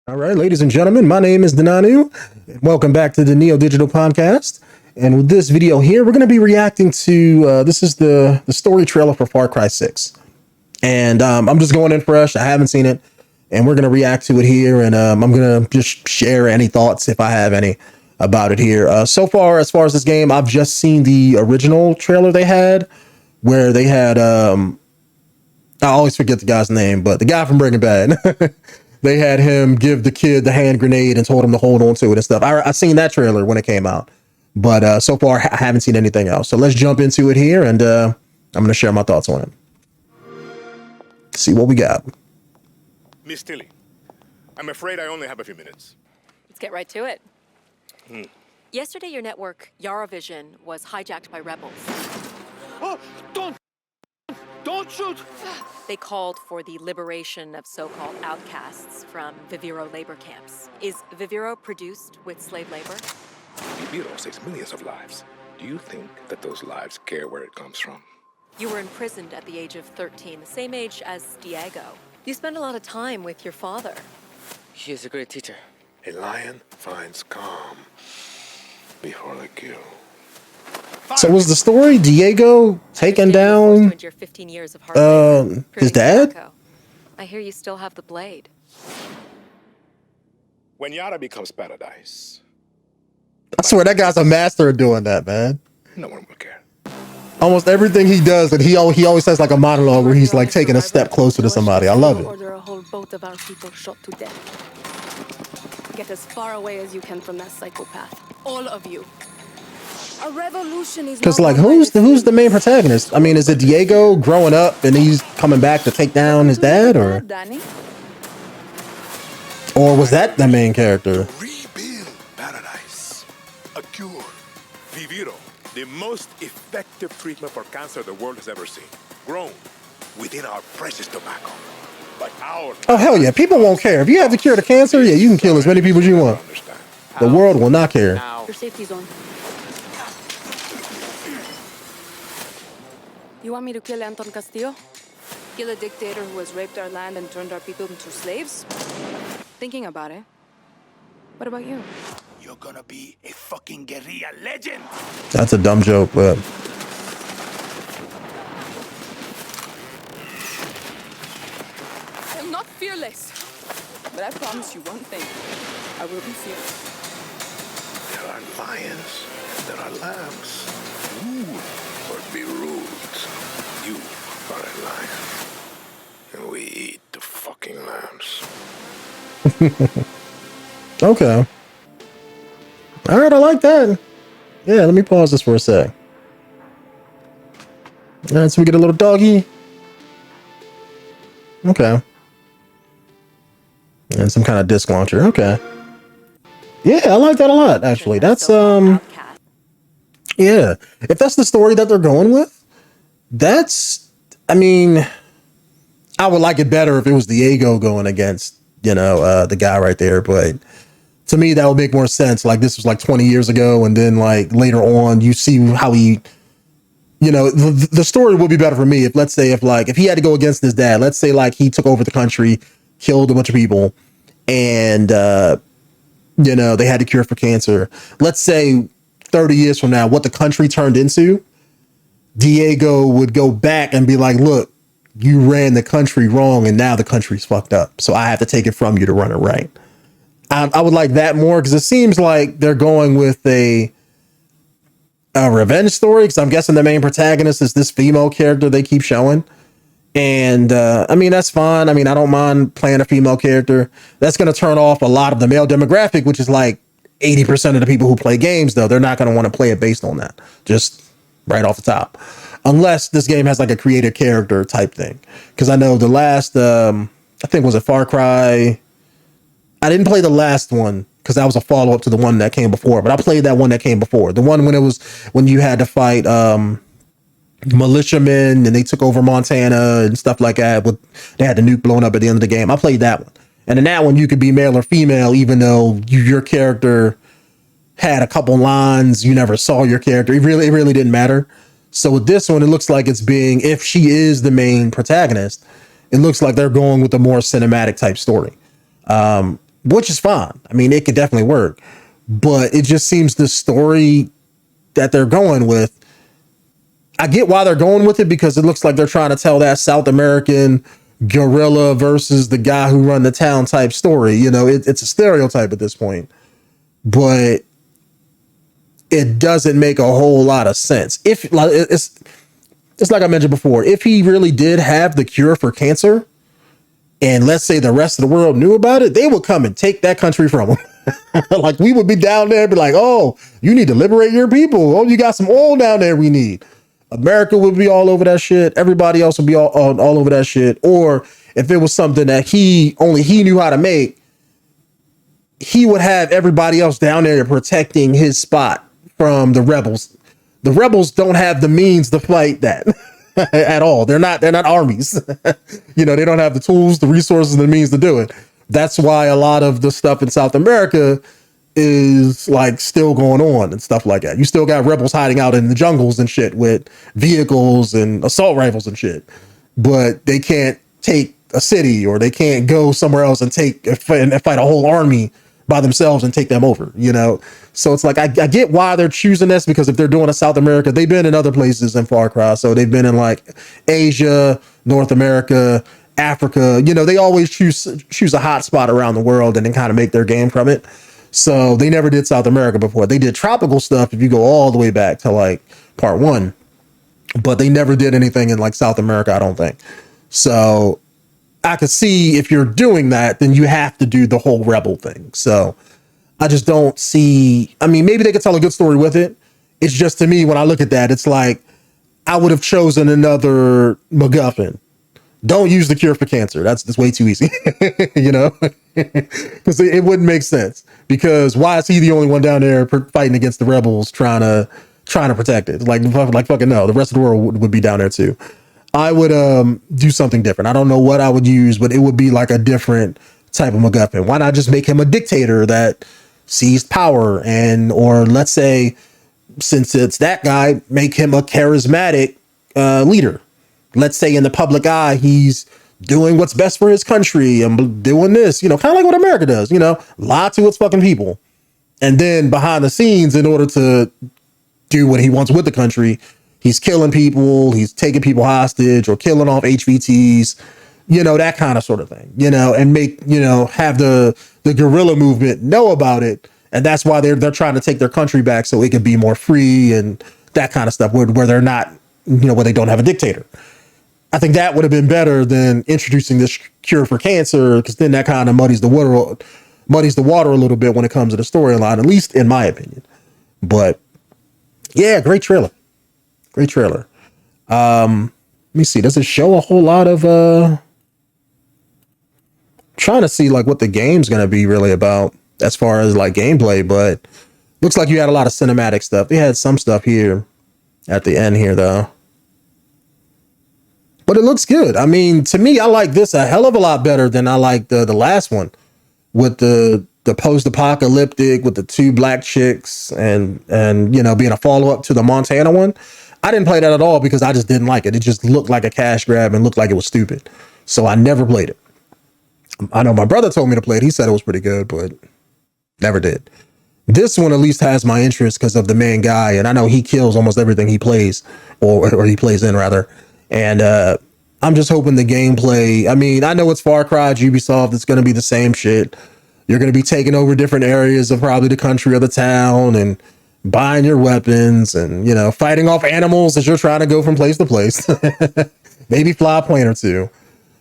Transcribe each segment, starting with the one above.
All right, ladies and gentlemen, my name is Denanu. Welcome back to the Neo Digital Podcast. And with this video here, we're going to be reacting to this is the story trailer for Far Cry 6. And I'm just going in fresh. I haven't seen it, and we're going to react to it here. And I'm going to just share any thoughts if I have any about it here. So far, as far as this game, I've just seen the original trailer they had, where they had I always forget the guy's name, but the guy from Breaking Bad. They had him give the kid the hand grenade and told him to hold on to it and stuff. I seen that trailer when it came out, but so far I haven't seen anything else. So let's jump into it here, and I'm going to share my thoughts on it. See what we got. Miss Tilly, I'm afraid I only have a few minutes. Let's get right to it. Yesterday, your network, Yaravision, was hijacked by rebels. Oh, don't shoot! They called for the liberation of so-called outcasts from Viviro labor camps. Is Viviro produced with slave labor? Viviro saves millions of lives. Do you think that those lives care where it comes from? You were imprisoned at the age of 13, the same age as Diego. You spent a lot of time with your father. He is a great teacher. A lion finds calm before the kill. So was the story Diego taking down Your 15 years of hard labor, his proving dad? Diego. I hear you still have the blade. When Yara becomes paradise, I swear that guy's a master of doing that, man. no one will care. Almost everything he does, and he always has like a monologue where he's like taking a step closer to somebody. I love it. Order a whole boat of our people shot to death. Get as far away as you can from that psychopath. All of you. A revolution is Because not like, won by who's the main flames. protagonist? I mean, is it Diego growing up and he's coming back to take down his dad, or Danny? was that the main character? Rebuild paradise. A cure. Viviro, the most effective treatment for cancer the world has ever seen. Grown within our precious tobacco. By our... Oh hell yeah, people won't care. If you have the cure to cancer, yeah, you can kill as many people as you want. Understand. The world will not care. Your safety zone. You want me to kill Anton Castillo? Kill a dictator who has raped our land and turned our people into slaves? Thinking about it. What about you? You're gonna be a fucking guerrilla legend. That's a dumb joke, but I'm not fearless. But I promise you one thing. I will be fearless. There are lions, there are lambs. Rule or be ruled. You are a lion. And we eat the fucking lambs. okay. All right, I like that. Yeah, let me pause this for a sec. All right, so we get a little doggy. Okay. And some kind of disc launcher. Okay. Yeah, I like that a lot, actually. That's Outcast. yeah. If that's the story that they're going with, I mean, I would like it better if it was Diego going against, the guy right there, but to me that would make more sense. Like, this was like 20 years ago, and then like later on you see how he, the story would be better for me if, let's say, if he had to go against his dad, let's say like he took over the country, killed a bunch of people, and they had to cure for cancer. Let's say 30 years from now, what the country turned into, Diego would go back and be like, look, you ran the country wrong, and now the country's fucked up, so I have to take it from you to run it right. I would like that more, because it seems like they're going with a revenge story, because I'm guessing the main protagonist is this female character they keep showing. And I mean, that's fine. I mean, I don't mind playing a female character. That's going to turn off a lot of the male demographic, which is like 80% of the people who play games, though. They're not going to want to play it based on that, just right off the top. Unless this game has like a creative character type thing. Because I know the last, I think, was it Far Cry? I didn't play the last one because that was a follow-up to the one that came before. But I played that one that came before. The one when you had to fight militiamen and they took over Montana and stuff like that. They had the nuke blown up at the end of the game. I played that one. And in that one, you could be male or female, even though your character had a couple lines. You never saw your character. It really didn't matter. So with this one, it looks like it's being, if she is the main protagonist, it looks like they're going with a more cinematic type story. which is fine. I mean, it could definitely work, but it just seems the story that they're going with, I get why they're going with it, because it looks like they're trying to tell that South American guerrilla versus the guy who run the town type story. You know, it's a stereotype at this point, but it doesn't make a whole lot of sense. If like it's like I mentioned before, if he really did have the cure for cancer, and let's say the rest of the world knew about it, they would come and take that country from him. Like, we would be down there and be like, oh, you need to liberate your people. Oh, you got some oil down there we need. America would be all over that shit. Everybody else would be all over that shit. Or if it was something that only he knew how to make, he would have everybody else down there protecting his spot from the rebels. The rebels don't have the means to fight that at all. They're not armies. You know, they don't have the tools, the resources, and the means to do it. That's why a lot of the stuff in South America is like still going on and stuff like that. You still got rebels hiding out in the jungles and shit with vehicles and assault rifles and shit, but they can't take a city, or they can't go somewhere else and fight a whole army by themselves and take them over, you know? So it's like, I get why they're choosing this, because if they're doing a South America, they've been in other places in Far Cry. So they've been in like Asia, North America, Africa, you know, they always choose a hot spot around the world and then kind of make their game from it. So they never did South America before. They did tropical stuff if you go all the way back to like part 1, but they never did anything in like South America, I don't think. So I could see if you're doing that, then you have to do the whole rebel thing. So I just don't see, I mean, maybe they could tell a good story with it. It's just, to me, when I look at that, it's like, I would have chosen another MacGuffin. Don't use the cure for cancer. That's way too easy, you know, because it wouldn't make sense. Because why is he the only one down there fighting against the rebels, trying to protect it? Like fucking no, the rest of the world would be down there too. I would do something different. I don't know what I would use, but it would be like a different type of MacGuffin. Why not just make him a dictator that seized power, or let's say, since it's that guy, make him a charismatic leader. Let's say in the public eye, he's doing what's best for his country and doing this, you know, kind of like what America does, you know, lie to its fucking people. And then behind the scenes, in order to do what he wants with the country, he's killing people, he's taking people hostage or killing off HVTs, you know, that kind of sort of thing, you know, and have the guerrilla movement know about it. And that's why they're trying to take their country back, so it can be more free and that kind of stuff, where they're not, you know, where they don't have a dictator. I think that would have been better than introducing this cure for cancer, because then that kind of muddies the water a little bit when it comes to the storyline, at least in my opinion. But yeah, great trailer. Let me see. Does it show a whole lot of trying to see like what the game's gonna be really about as far as like gameplay, but looks like you had a lot of cinematic stuff. They had some stuff here at the end here though. But it looks good. I mean, to me, I like this a hell of a lot better than I like the last one, with the post-apocalyptic with the 2 black chicks and you know, being a follow-up to the Montana one. I didn't play that at all because I just didn't like it. It just looked like a cash grab and looked like it was stupid. So I never played it. I know my brother told me to play it. He said it was pretty good, but never did. This one at least has my interest because of the main guy, and I know he kills almost everything he plays, or he plays in rather. And I'm just hoping the gameplay, I mean, I know it's Far Cry, Ubisoft, it's going to be the same shit. You're going to be taking over different areas of probably the country or the town and buying your weapons and, you know, fighting off animals as you're trying to go from place to place. Maybe fly a plane or two.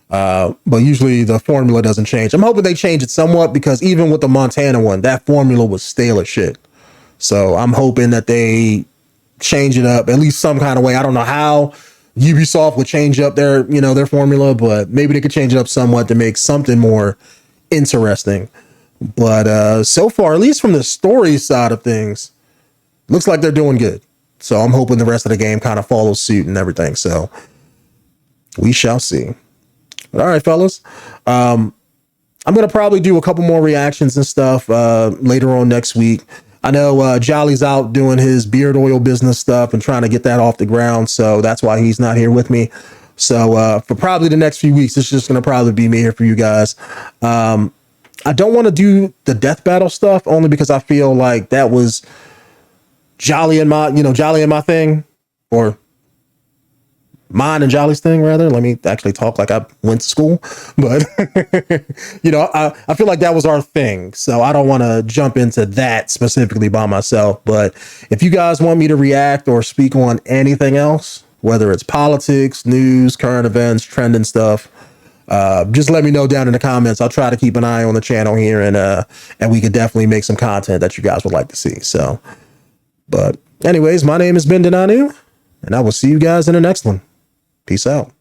But usually the formula doesn't change. I'm hoping they change it somewhat, because even with the Montana one, that formula was stale as shit. So I'm hoping that they change it up at least some kind of way. I don't know how Ubisoft would change up their, you know, their formula, but maybe they could change it up somewhat to make something more interesting. But so far, at least from the story side of things, looks like they're doing good. So I'm hoping the rest of the game kind of follows suit and everything. So we shall see. But all right, fellas. I'm going to probably do a couple more reactions and stuff later on next week. I know Jolly's out doing his beard oil business stuff and trying to get that off the ground. So that's why he's not here with me. So for probably the next few weeks, it's just going to probably be me here for you guys. I don't want to do the death battle stuff only because I feel like that was Jolly and my thing, or mine and Jolly's thing, rather. Let me actually talk like I went to school. But, I feel like that was our thing. So I don't want to jump into that specifically by myself. But if you guys want me to react or speak on anything else, whether it's politics, news, current events, trending stuff, just let me know down in the comments. I'll try to keep an eye on the channel here, and we could definitely make some content that you guys would like to see. So, but anyways, my name is Ben Denanu, and I will see you guys in the next one. Peace out.